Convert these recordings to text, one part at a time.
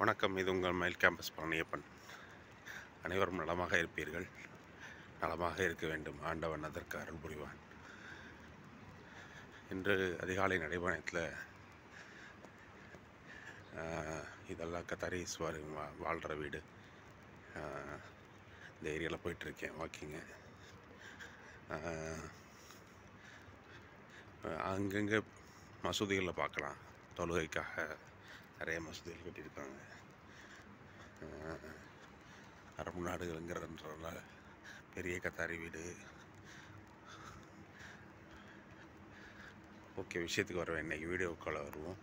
வணக்கம். இது உங்கள் மயில் கேம்பஸ் பழனியப்பன். அனைவரும் நலமாக இருப்பீர்கள். நலமாக இருக்க வேண்டும். ஆண்டவன் அதற்கு அருள் புரிவான். இன்று அதிகாலை நடைபயணத்தில் இதெல்லாம் கத்தாரிஸ் வாழ்கிற வீடு, இந்த ஏரியாவில் போயிட்டுருக்கேன் வாக்கிங்கு. அங்கங்கே மசூதிகளில் பார்க்கலாம். தொழுகைக்காக நிறைய மசூதிகள் கட்டியிருக்காங்க. அரபு நாடுகள்ங்கிறதுனால பெரிய கத்தாரி வீடு. ஓகே, விஷயத்துக்கு வருவேன். இன்றைக்கி வீடியோ கால் வருவோம்.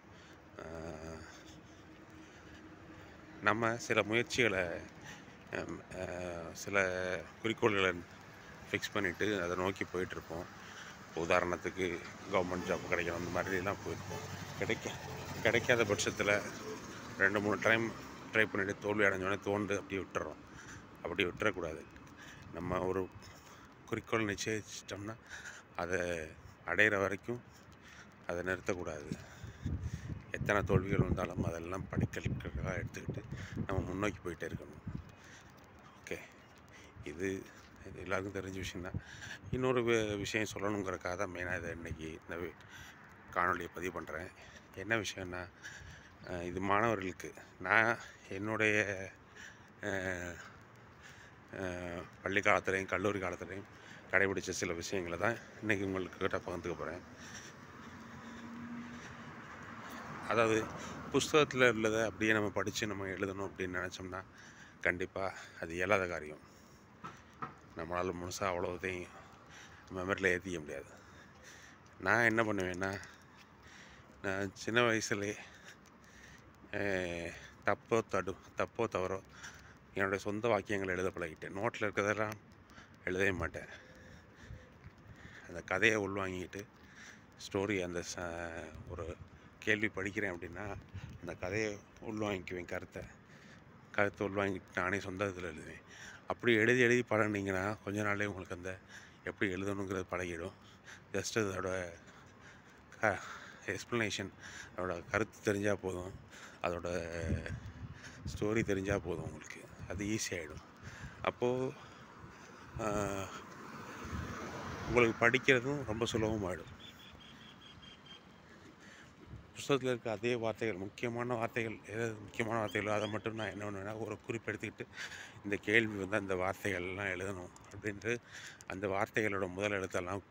நம்ம சில முயற்சிகளை, சில குறிக்கோள்களை ஃபிக்ஸ் பண்ணிவிட்டு அதை நோக்கி போயிட்டுருப்போம். உதாரணத்துக்கு கவர்மெண்ட் ஜாப் கிடைக்கணும், அந்த மாதிரிலாம் போயிருப்போம். கிடைக்காத பட்சத்தில் 2-3 டைம் ட்ரை பண்ணிவிட்டு தோல்வி அடைஞ்சோடனே தோண்டு அப்படி விட்டுறோம். அப்படி விட்டுறக்கூடாது. நம்ம ஒரு குறிக்கோள் நிச்சயிச்சிட்டோம்னா அதை அடையிற வரைக்கும் அதை நிறுத்தக்கூடாது. எத்தனை தோல்விகள் வந்தாலும் அதெல்லாம் படிக்கல்களாக எடுத்துக்கிட்டு நம்ம முன்னோக்கி போயிட்டே இருக்கணும். ஓகே, இது எல்லாருக்கும் தெரிஞ்ச விஷயந்தான். இன்னொரு விஷயம் சொல்லணுங்கிறக்காக தான் மெயினாக இதை இன்றைக்கி இந்த காணொலியை பதிவு பண்ணுறேன். என்ன விஷயம்னா, இது மாணவர்களுக்கு நான் என்னுடைய பள்ளி காலத்துலேயும் கல்லூரி காலத்துலேயும் கடைபிடிச்ச சில விஷயங்களை தான் இன்றைக்கி உங்களுக்கு கிட்ட பகிர்ந்துக்க போகிறேன். அதாவது புஸ்தகத்தில் உள்ளதை அப்படியே நம்ம படித்து நம்ம எழுதணும் அப்படின்னு நினச்சோம்னா கண்டிப்பாக அது இயலாத காரியம். நம்மளால் முழுசாக அவ்வளோதையும் மெமரியில் ஏற்றிக்க முடியாது. நான் என்ன பண்ணுவேன்னா, நான் சின்ன வயசுலே தப்போ தவறோ என்னுடைய சொந்த வாக்கியங்களை எழுத பழகிட்டேன். நோட்டில் இருக்கிறதெல்லாம் எழுதவே மாட்டேன். அந்த கதையை உள்வாங்கிட்டு ஸ்டோரி, அந்த ஒரு கேள்வி படிக்கிறேன் அப்படின்னா அந்த கதையை உள்வாங்கிக்குவேன். கருத்தை உள்வாங்கிட்டு நானே சொந்த இதில் எழுதுவேன். அப்படி எழுதி பழகினீங்கன்னா கொஞ்ச நாளே உங்களுக்கு அந்த எப்படி எழுதணுங்கிறது பழகிடும். ஜஸ்ட் அதோட எக்ஸ்ப்ளனேஷன், அதோட கருத்து தெரிஞ்சால் போதும், அதோட ஸ்டோரி தெரிஞ்சால் போதும், உங்களுக்கு அது ஈஸியாகிடும். அப்போது உங்களுக்கு படிக்கிறதும் ரொம்ப சுலபமாகிடும். புத்தகத்தில் இருக்க அதே வார்த்தைகள், முக்கியமான வார்த்தைகளோ அதை மட்டும் நான் என்ன பண்ணுவேன்னா ஒரு குறிப்பெடுத்துக்கிட்டு இந்த கேள்வி அந்த வார்த்தைகள்லாம் எழுதணும் அப்படின்ட்டு அந்த வார்த்தைகளோட முதல் எழுத்தெல்லாம்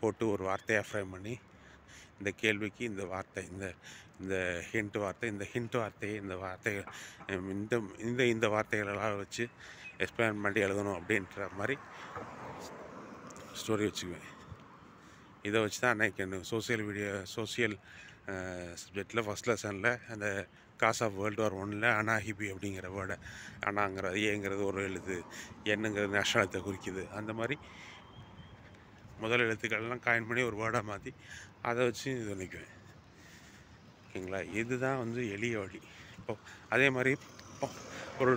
போட்டு ஒரு வார்த்தையாக ஃப்ரேம் பண்ணி இந்த கேள்விக்கு இந்த வார்த்தை, இந்த ஹிண்ட் வார்த்தையை இந்த வார்த்தைகளெல்லாம் வச்சு எக்ஸ்பிளைன் பண்ணி எழுதணும் அப்படின்ற மாதிரி ஸ்டோரி வச்சுக்குவேன். இதை வச்சு தான் அன்றைக்கி எனக்கு சோசியல் சப்ஜெக்டில் ஃபஸ்ட் லெசனில் அந்த காஸ் ஆஃப் வேர்ல்டு வார் 1 அனாஹிபி அப்படிங்கிற வேர்டை, அனாங்கிறது ஏங்கிறது ஒரு எழுத்து, என்னங்கிறது நேஷனலத்தை குறிக்குது, அந்த மாதிரி முதல் எழுத்துக்கள்லாம் காயின் பண்ணி ஒரு வேர்டாக மாற்றி அதை வச்சு இது பண்ணிக்குவேன். ஓகேங்களா? இதுதான் எளிய வழி. இப்போது அதே மாதிரி ஒரு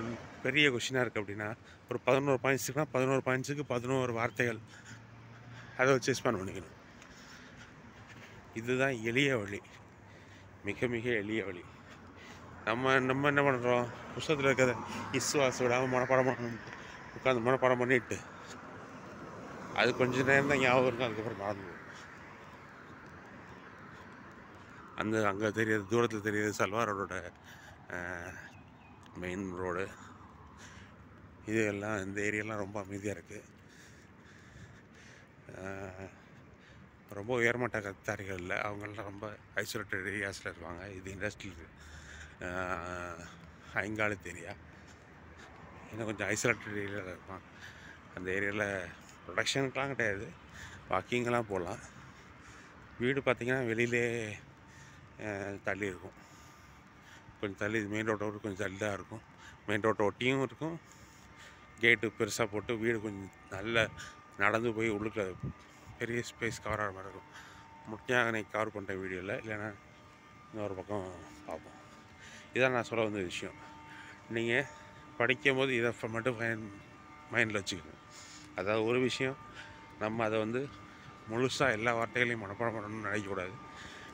பெரிய கொஷினாக இருக்குது அப்படின்னா ஒரு 11 பாயிண்ட்ஸுக்குனா 11 பாயிண்ட்ஸுக்கு 11 வார்த்தைகள், அதை வச்சு எக்ஸ்பேண்ட் பண்ணிக்கணும். இதுதான் எளிய வழி, மிக மிக எளிய வழி. நம்ம என்ன பண்ணுறோம், புத்தகத்தில் இருக்கிறத விடாமல் உட்காந்து மனப்பாடம் பண்ணிட்டு அது கொஞ்சம் நேரம் தான் ஞாபகம் இருக்கும், அதுக்கப்புறம் மறந்து போகும். அங்கே தெரியாது, தூரத்தில் தெரியாது சல்வார் ரோடோட மெயின் ரோடு, இது எல்லாம் இந்த ஏரியாலாம் ரொம்ப அமைதியாக இருக்குது. ரொம்ப உயர்மட்ட கத்தாரிகள் இல்லை, அவங்களாம் ரொம்ப ஐசோலேட்டட் ஏரியாஸில் இருப்பாங்க. இது இண்டஸ்ட்ரியல் ஐங்காலத்து ஏரியா, இன்னும் கொஞ்சம் ஐசோலேட்டட் ஏரியாவில் இருப்பான். அந்த ஏரியாவில் ப்ரொடக்ஷனுக்கெலாம் கிடையாது, வாக்கிங்கெல்லாம் போகலாம். வீடு பார்த்திங்கன்னா வெளியிலே தள்ளி இருக்கும், கொஞ்சம் தள்ளி, மெயின் ரோட்டோட கொஞ்சம் தள்ளி தான் இருக்கும். மெயின் ரோட்டை ஒட்டியும் இருக்கும், கேட்டு பெருசாக போட்டு வீடு கொஞ்சம் நல்ல நடந்து போய் உள்ளுக்கு பெரிய ஸ்பேஸ் கவர் ஆகிற மாதிரி இருக்கும். முக்கியமாக அன்றைக்கி கவர் பண்ணுற வீடியோவில், இல்லைன்னா இன்னொரு பக்கம் பார்ப்போம். இதான் நான் சொல்ல வந்த விஷயம். நீங்கள் படிக்கும் போது இதை மட்டும் மைண்டில் வச்சுக்கணும். அதாவது ஒரு விஷயம், நம்ம அதை முழுசாக எல்லா வார்த்தைகளையும் மனப்பாடம் பண்ணணும்னு நினைக்கக்கூடாது.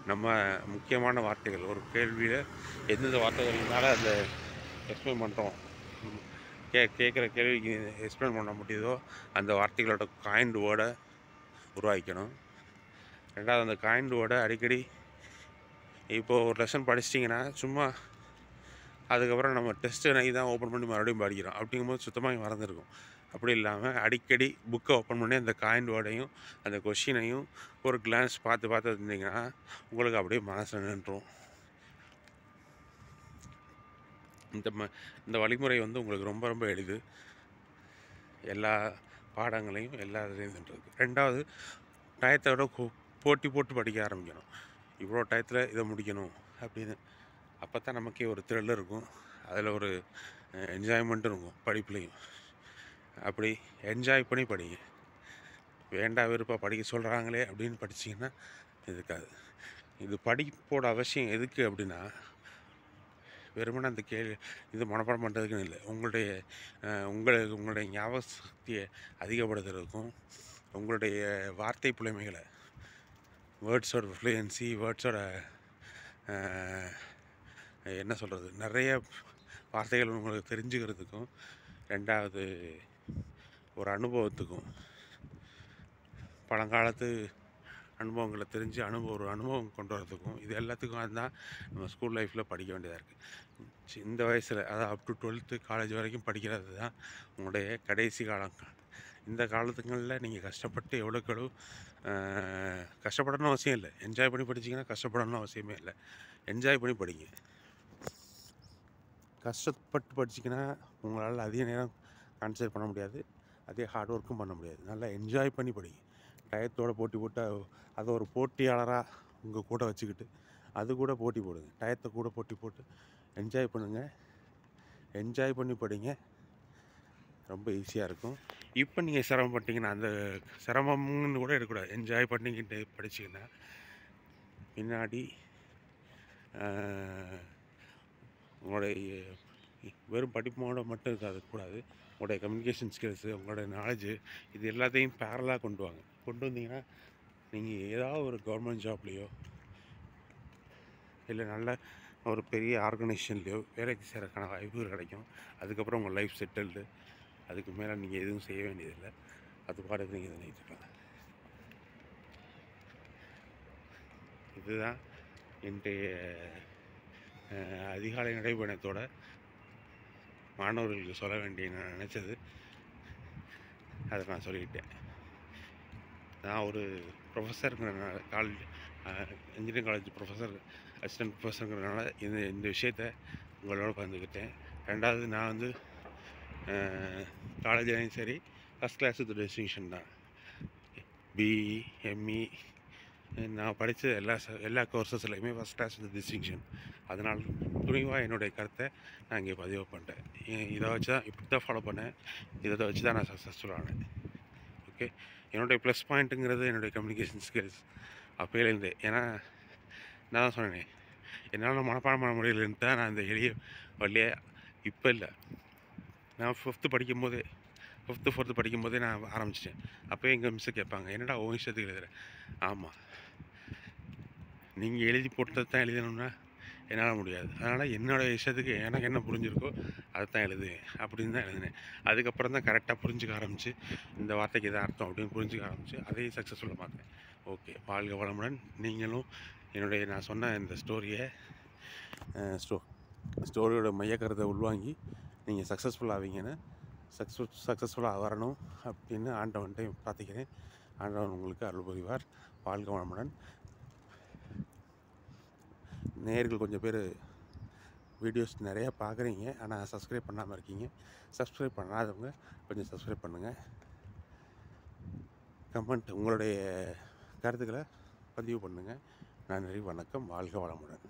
நம்ம முக்கியமான வார்த்தைகள் ஒரு கேள்வியில் எந்தெந்த வார்த்தைகள்னால அந்த எக்ஸ்பிளைன் பண்ணுறோம், கேட்குற கேள்விக்கு எக்ஸ்பிளைன் பண்ண முடியுதோ அந்த வார்த்தைகளோட காயின்டு வேர்டை உருவாக்கணும். ரெண்டாவது, அந்த காயின்டு வேர்டை அடிக்கடி இப்போது ஒரு லெசன் படிச்சிட்டிங்கன்னா சும்மா அதுக்கப்புறம் நம்ம டெஸ்ட்டு அன்றைக்கி தான் ஓப்பன் பண்ணி மறுபடியும் படிக்கிறோம். அப்படிங்கும்போது சுத்தமாக மறந்துருக்கும். அப்படி இல்லாமல் அடிக்கடி புக்கை ஓப்பன் பண்ணி அந்த காயின் வேர்டையும் அந்த கொஷினையும் ஒரு கிளான்ஸ் பார்த்து இருந்தீங்கன்னா உங்களுக்கு அப்படியே மனசில் நின்றும். இந்த வழிமுறை வந்து உங்களுக்கு ரொம்ப ரொம்ப எளிது, எல்லா பாடங்களையும் எல்லா இதுலேயும் நின்றுருக்கு. ரெண்டாவது, டயத்தோட போட்டி போட்டு படிக்க ஆரம்பிக்கணும். இவ்வளோ டயத்தில் இதை முடிக்கணும் அப்படின்னு. அப்போ தான் நமக்கே ஒரு த்ரில் இருக்கும், அதில் ஒரு என்ஜாய்மெண்ட்டும் இருக்கும் படிப்புலேயும். அப்படி என்ஜாய் பண்ணி படிங்க. வேண்டா வெறுப்பாக படிக்க சொல்கிறாங்களே அப்படின்னு படிச்சிங்கன்னா இருக்காது. இது படிப்போட அவசியம் எதுக்கு அப்படின்னா, வெறுமனே அந்த இது மனப்பாடம் பண்ணுறதுக்குன்னு இல்லை, உங்களுடைய ஞாபக சக்தியை அதிகப்படுத்துறதுக்கும் உங்களுடைய வார்த்தை புலமைகளை, வேர்ட்ஸோட ஃப்ளூயன்சி, வேர்ட்ஸோட என்ன சொல்கிறது, நிறைய வார்த்தைகள் உங்களுக்கு தெரிஞ்சுக்கிறதுக்கும், ரெண்டாவது ஒரு அனுபவத்துக்கும், பழங்காலத்து அனுபவங்களை தெரிஞ்சு ஒரு அனுபவம் கொண்டு வரதுக்கும், இது எல்லாத்துக்கும் அதுதான் நம்ம ஸ்கூல் லைஃப்பில் படிக்க வேண்டியதாக இருக்குது. இந்த வயசில், அதாவது அப் டு 12th காலேஜ் வரைக்கும் படிக்கிறது தான் உங்களுடைய கடைசி காலம். இந்த காலத்துங்களில் நீங்கள் கஷ்டப்பட்டு எவ்வளோக்கு கஷ்டப்படணும்னு அவசியம் இல்லை. என்ஜாய் பண்ணி படிச்சிங்கன்னா கஷ்டப்படணும்னு அவசியமே இல்லை. என்ஜாய் பண்ணி படிங்க. கஷ்டப்பட்டு படிச்சிங்கன்னா உங்களால் அதிக நேரம் கான்சன்ட்ரேட் பண்ண முடியாது, அதே ஹார்ட் ஒர்க்கும் பண்ண முடியாது. நல்லா என்ஜாய் பண்ணி படிங்க. டயத்தோடு போட்டி போட்டு அதை ஒரு போட்டியாளராக உங்கள் கூட வச்சுக்கிட்டு அது கூட போட்டி போடுங்க. டயத்தை கூட போட்டி போட்டு என்ஜாய் பண்ணுங்கள். என்ஜாய் பண்ணி படிங்க, ரொம்ப ஈஸியாக இருக்கும். இப்போ நீங்கள் சிரமப்பட்டீங்கன்னா, அந்த சிரமம்னு கூட இருக்கக்கூடாது. என்ஜாய் பண்ணிக்கிட்டு படிச்சிங்கன்னா பின்னாடி உங்களுடைய வெறும் படிப்போட மட்டும் இருக்காது கூடாது. உங்களுடைய கம்யூனிகேஷன் ஸ்கில்ஸு, உங்களுடைய நாலேஜு, இது எல்லாத்தையும் பேரலாக கொண்டு வந்தீங்கன்னா நீங்கள் ஏதாவது ஒரு கவர்மெண்ட் ஜாப்லேயோ இல்லை நல்ல ஒரு பெரிய ஆர்கனைசேஷன்லேயோ வேலைக்கு சேரக்கான வாய்ப்புகள் கிடைக்கும். அதுக்கப்புறம் உங்கள் லைஃப் செட்டில்டு. அதுக்கு மேலே நீங்கள் எதுவும் செய்ய வேண்டியதில்லை, அது பாட்டுக்கு நீங்கள் இதை நினைச்சுக்கலாம். இதுதான் இன்றைய அதிகாலை நடைபயணத்தோட மாணவர்களுக்கு சொல்ல வேண்டிய நான் நினச்சது. அதை நான் சொல்லிக்கிட்டேன். நான் ஒரு ப்ரொஃபஸருங்கிறனால, இன்ஜினியரிங் காலேஜ் ப்ரொஃபஸர், அசிஸ்டன்ட் ப்ரொஃபஸருங்கிறனால இந்த விஷயத்தை உங்களோட பகிர்ந்துக்கிட்டேன். ரெண்டாவது, நான் வந்து காலேஜ்லேயும் சரி ஃபஸ்ட் கிளாஸ் வித் டிஸ்டிங்ஷன் தான். பிஇ, எம்இ, நான் படித்த எல்லா கோர்சஸ்லையுமே ஃபஸ்ட் கிளாஸ் வித் டிஸ்டிங்ஷன். அதனால் துணிவாக என்னுடைய கருத்தை நான் இங்கே பதிவு பண்ணிட்டேன். இதை வச்சு தான் இப்படி தான் ஃபாலோ பண்ணேன், இதை வச்சு தான் நான் சக்ஸஸ்ஃபுல் ஆனேன். ஓகே, என்னுடைய ப்ளஸ் பாயிண்ட்டுங்கிறது என்னுடைய கம்யூனிகேஷன் ஸ்கில்ஸ் அப்போலேருந்தே. ஏன்னா நான் தான் சொன்னேன், என்னால் மனப்பாடம் பண்ண முடியலன்ட்டு தான் நான் இந்த எளிய வழியே இப்போ இல்லை, நான் 5th படிக்கும்போதே 5th 4th படிக்கும்போதே நான் ஆரம்பிச்சிட்டேன். அப்போயே எங்கள் மிஸ்ஸு கேட்பாங்க, என்னடா உன் இஷ்டத்துக்கு எழுதுகிறேன். ஆமாம், நீங்கள் எழுதி போட்டது தான் எழுதணும்னா என்னால் முடியாது. அதனால் என்னோடய இஷ்டத்துக்கு எனக்கு என்ன புரிஞ்சிருக்கோ அதை தான் எழுதுவேன் அப்படின்னு தான் எழுதினேன். அதுக்கப்புறம் தான் கரெக்டாக புரிஞ்சுக்க ஆரம்பித்து, இந்த வார்த்தைக்கு எதாவது அர்த்தம் அப்படின்னு புரிஞ்சுக்க ஆரம்பித்து அதையும் சக்ஸஸ்ஃபுல்லாக பார்த்தேன். ஓகே, வாழ்க வளமுடன். நீங்களும் நான் சொன்ன இந்த ஸ்டோரியோட மையக்கருத்தை உள்வாங்கி நீங்கள் சக்ஸஸ்ஃபுல் ஆவீங்கன்னு, சக்ஸஸ்ஃபுல்லாக வரணும் அப்படின்னு ஆண்டவன்கிட்டையும் பார்த்துக்கிறேன். ஆண்டவன் உங்களுக்கு அருள் புரிவார். வாழ்க வளமுடன். நேயர்கள் கொஞ்சம் பேர் வீடியோஸ் நிறையா பார்க்குறீங்க, ஆனால் சப்ஸ்கிரைப் பண்ணாமல் இருக்கீங்க. சப்ஸ்கிரைப் பண்ணாதவங்க கொஞ்சம் சப்ஸ்கிரைப் பண்ணுங்கள். கமெண்ட், உங்களுடைய கருத்துக்களை பதிவு பண்ணுங்கள். நன்றி, வணக்கம், வாழ்க வளமுடன்.